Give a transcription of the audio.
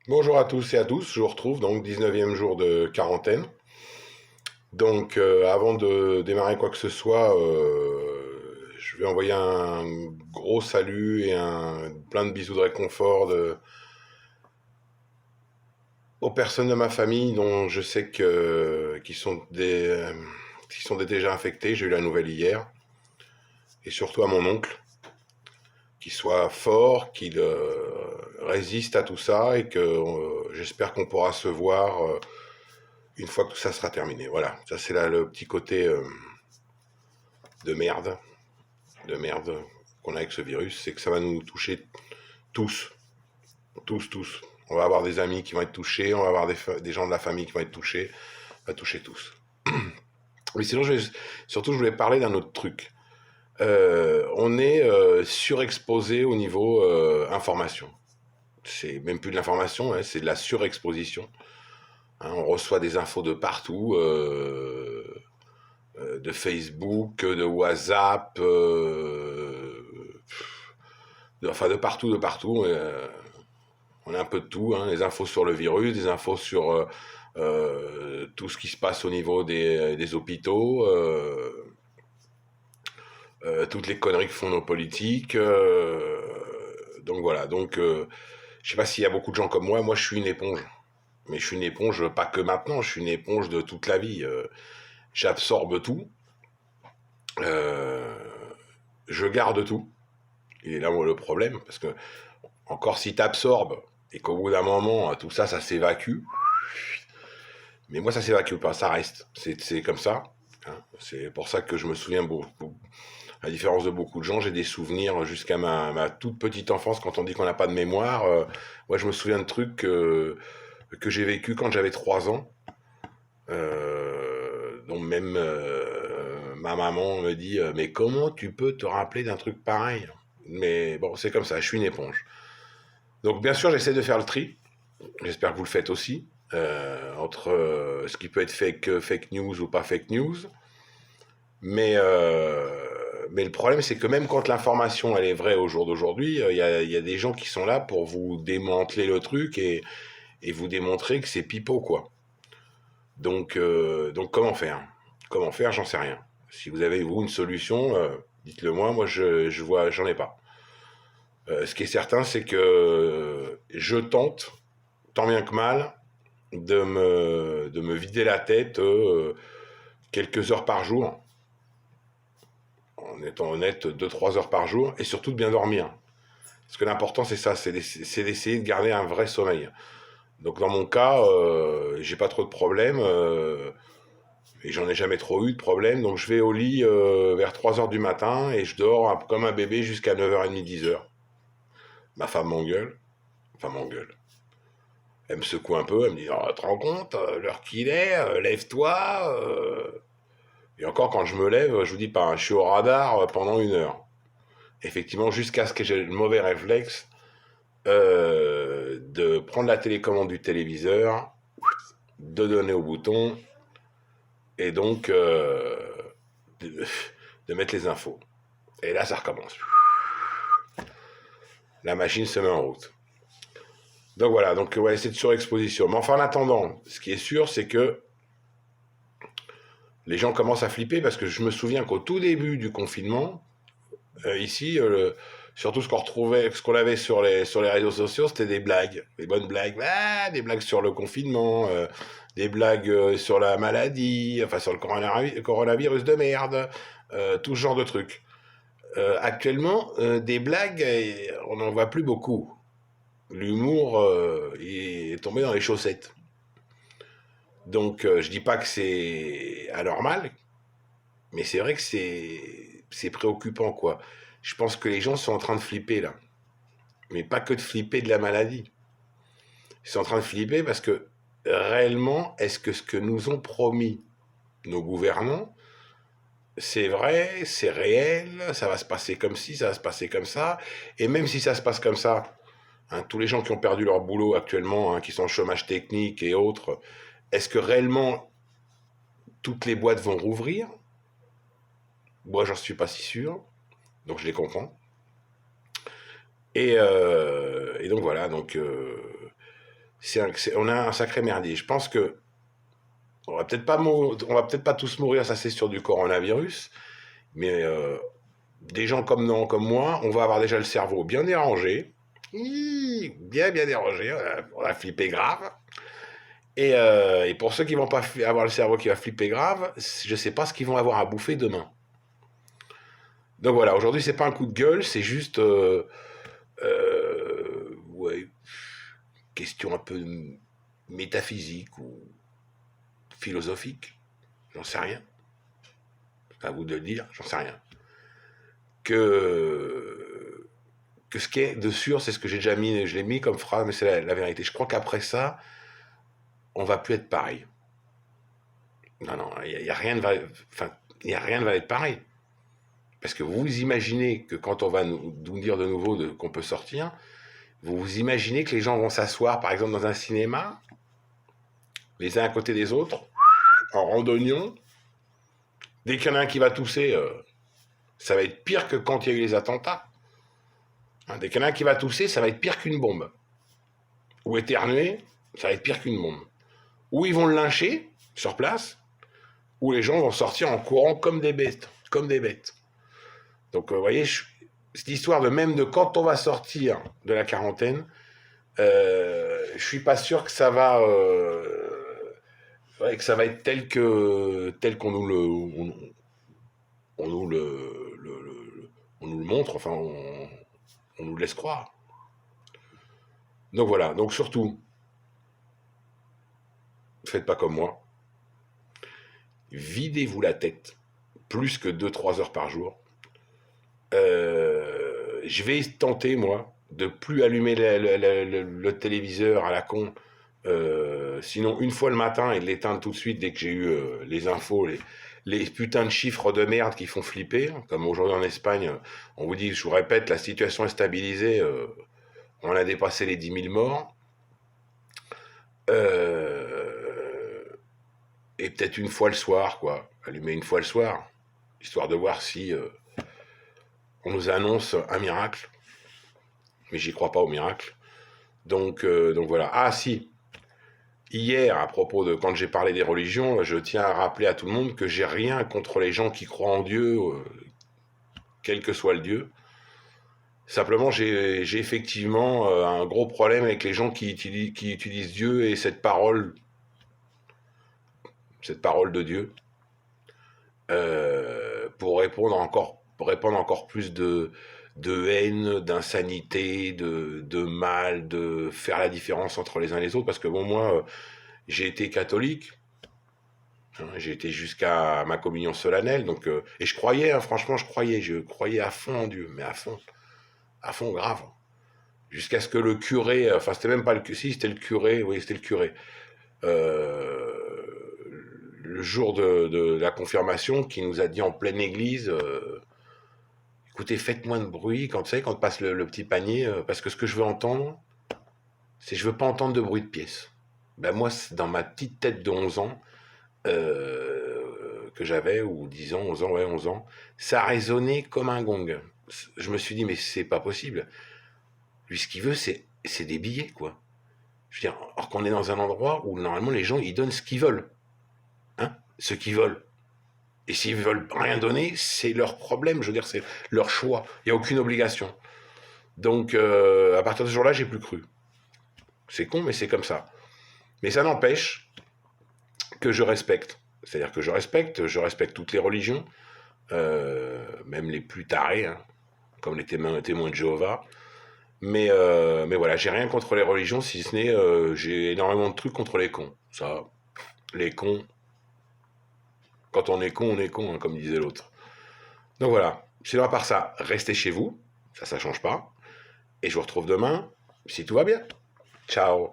Bonjour à tous et à tous, je vous retrouve donc 19e jour de quarantaine. Donc avant de démarrer quoi que ce soit, je vais envoyer un gros salut et plein de bisous de réconfort aux personnes de ma famille dont je sais qui sont déjà infectées. J'ai eu la nouvelle hier. Et surtout à mon oncle, qu'il soit fort, qu'il résiste à tout ça et que j'espère qu'on pourra se voir une fois que tout ça sera terminé. Voilà, ça c'est là le petit côté de merde, de merde qu'on a avec ce virus, c'est que ça va nous toucher tous, tous. On va avoir des amis qui vont être touchés, on va avoir des gens de la famille qui vont être touchés, on va toucher tous. Mais sinon, surtout, je voulais parler d'un autre truc. On est surexposé au niveau information. C'est même plus de l'information, hein, c'est de la surexposition. Hein, on reçoit des infos de partout, de Facebook, de WhatsApp, enfin de partout, de partout. On a un peu de tout, hein, des infos sur le virus, des infos sur tout ce qui se passe au niveau des hôpitaux, toutes les conneries que font nos politiques. Donc voilà, donc je sais pas s'il y a beaucoup de gens comme moi je suis une éponge. Mais je suis une éponge, pas que maintenant, je suis une éponge de toute la vie. J'absorbe tout, euh, je garde tout. Et là, moi, le problème, parce que encore si tu absorbes et qu'au bout d'un moment, tout ça, ça s'évacue, mais moi, ça s'évacue pas, ça reste. C'est comme ça. Hein. C'est pour ça que je me souviens beaucoup. À la différence de beaucoup de gens, j'ai des souvenirs jusqu'à ma toute petite enfance. Quand on dit qu'on n'a pas de mémoire, moi, je me souviens de trucs que j'ai vécu quand j'avais 3 ans. Donc même ma maman me dit mais comment tu peux te rappeler d'un truc pareil. Mais bon, c'est comme ça, je suis une éponge. Donc bien sûr, j'essaie de faire le tri. J'espère que vous le faites aussi. Entre ce qui peut être fake news ou pas fake news. Mais, mais le problème, c'est que même quand l'information elle est vraie au jour d'aujourd'hui, y a des gens qui sont là pour vous démanteler le truc et vous démontrer que c'est pipeau, quoi. Donc comment faire? Comment faire? J'en sais rien. Si vous avez, vous, une solution, dites-le moi. Moi, je vois, j'en ai pas. Ce qui est certain, c'est que je tente, tant bien que mal, de me vider la tête quelques heures par jour, en étant honnête, 2 3 heures par jour, et surtout de bien dormir. Parce que l'important, c'est ça, c'est d'essayer de garder un vrai sommeil. Donc dans mon cas, j'ai pas trop de problèmes. Et j'en ai jamais trop eu de problème, donc je vais au lit vers 3 heures du matin et je dors comme un bébé jusqu'à 9h30, 10 heures. Ma femme m'engueule, enfin m'engueule. Elle me secoue un peu, elle me dit oh, te rends compte, l'heure qu'il est, lève-toi. Et encore, quand je me lève, je vous dis pas, hein, je suis au radar pendant 1 heure. Effectivement, jusqu'à ce que j'ai le mauvais réflexe de prendre la télécommande du téléviseur, de donner au bouton et donc de, de mettre les infos. Et là, ça recommence. La machine se met en route. Donc voilà, donc ouais, c'est de surexposition. Mais enfin, en attendant, ce qui est sûr, c'est que les gens commencent à flipper parce que je me souviens qu'au tout début du confinement, ici, surtout ce qu'on avait sur les réseaux sociaux, c'était des blagues, des bonnes blagues, des blagues sur le confinement, des blagues sur la maladie, enfin sur le coronavirus de merde, tout ce genre de trucs. Actuellement, des blagues, on n'en voit plus beaucoup. L'humour est tombé dans les chaussettes. Donc je dis pas que c'est anormal, mais c'est vrai que c'est préoccupant, quoi. Je pense que les gens sont en train de flipper là, mais pas que de flipper de la maladie. Ils sont en train de flipper parce que réellement, est-ce que ce que nous ont promis nos gouvernants, c'est vrai, c'est réel, ça va se passer comme ci, ça va se passer comme ça, et même si ça se passe comme ça, hein, tous les gens qui ont perdu leur boulot actuellement, hein, qui sont au chômage technique et autres, est-ce que réellement toutes les boîtes vont rouvrir? Moi, j'en suis pas si sûr, donc je les comprends. Et donc voilà, donc on a un sacré merdier. Je pense que on va peut-être pas, on va peut-être pas tous mourir, ça c'est sûr, du coronavirus, mais des gens comme moi, on va avoir déjà le cerveau bien dérangé, bien dérangé, on va flipper grave. Et pour ceux qui vont pas avoir le cerveau qui va flipper grave, je sais pas ce qu'ils vont avoir à bouffer demain. Donc voilà, aujourd'hui c'est pas un coup de gueule, c'est juste ouais, question un peu métaphysique ou philosophique, j'en sais rien. À vous de le dire, j'en sais rien. Que ce qui est de sûr, c'est ce que j'ai déjà mis, je l'ai mis comme phrase, mais c'est la vérité. Je crois qu'après ça, on va plus être pareil. Non, il y a rien de enfin, il y a rien de va être pareil. Parce que vous imaginez que quand on va nous dire de nouveau qu'on peut sortir, vous imaginez que les gens vont s'asseoir, par exemple, dans un cinéma, les uns à côté des autres, en randonnion. Dès qu'il y en a un qui va tousser, ça va être pire que quand il y a eu les attentats. Hein, dès qu'il y en a un qui va tousser, ça va être pire qu'une bombe. Ou éternuer, ça va être pire qu'une bombe. Ou ils vont le lyncher sur place, ou les gens vont sortir en courant comme des bêtes. Comme des bêtes. Donc, vous voyez, cette histoire de même de quand on va sortir de la quarantaine, je suis pas sûr que ça va, ouais, que ça va être tel qu'on nous on nous on nous le montre, enfin, on nous le laisse croire. Donc voilà, donc surtout, faites pas comme moi. Videz-vous la tête plus que 2-3 heures par jour. Je vais tenter, moi, de plus allumer le téléviseur à la con. Sinon, une fois le matin et de l'éteindre tout de suite dès que j'ai eu les infos, les putains de chiffres de merde qui font flipper. Comme aujourd'hui en Espagne, on vous dit, je vous répète, la situation est stabilisée. On a dépassé les 10 000 morts. Et peut-être une fois le soir, quoi. Allumer une fois le soir, histoire de voir si on nous annonce un miracle. Mais j'y crois pas au miracle. Donc voilà. Ah si, hier, à propos de quand j'ai parlé des religions, je tiens à rappeler à tout le monde que j'ai rien contre les gens qui croient en Dieu, quel que soit le Dieu. Simplement, j'ai effectivement un gros problème avec les gens qui utilisent Dieu et cette parole de Dieu, pour répandre encore plus de haine, d'insanité, de mal, de faire la différence entre les uns et les autres. Parce que bon, moi, j'ai été catholique, hein, j'ai été jusqu'à ma communion solennelle, donc et je croyais, hein, franchement, je croyais à fond en Dieu, mais à fond grave. Jusqu'à ce que le curé, enfin c'était même pas le curé, si c'était le curé, oui c'était le curé, euh, le jour de la confirmation, qui nous a dit en pleine église, écoutez, faites moins de bruit quand, vous savez, quand passe le petit panier, parce que ce que je veux entendre, c'est je veux pas entendre de bruit de pièce. Ben moi, dans ma petite tête de 11 ans, que j'avais, ou 10 ans, 11 ans, ouais, 11 ans, ça a résonné comme un gong. Je me suis dit, mais c'est pas possible. Lui, ce qu'il veut, c'est des billets, quoi. Je veux dire, alors qu'on est dans un endroit où, normalement, les gens, ils donnent ce qu'ils veulent. Hein, ce qu'ils veulent. Et s'ils veulent rien donner, c'est leur problème, je veux dire, c'est leur choix. Il n'y a aucune obligation. Donc, à partir de ce jour-là, j'ai plus cru. C'est con, mais c'est comme ça. Mais ça n'empêche que je respecte. C'est-à-dire que je respecte toutes les religions, même les plus tarées, hein, comme les témoins de Jéhovah. Mais voilà, j'ai rien contre les religions, si ce n'est, j'ai énormément de trucs contre les cons. Ça, les cons, quand on est con, hein, comme disait l'autre. Donc voilà, sinon à part ça, restez chez vous, ça change pas. Et je vous retrouve demain, si tout va bien. Ciao.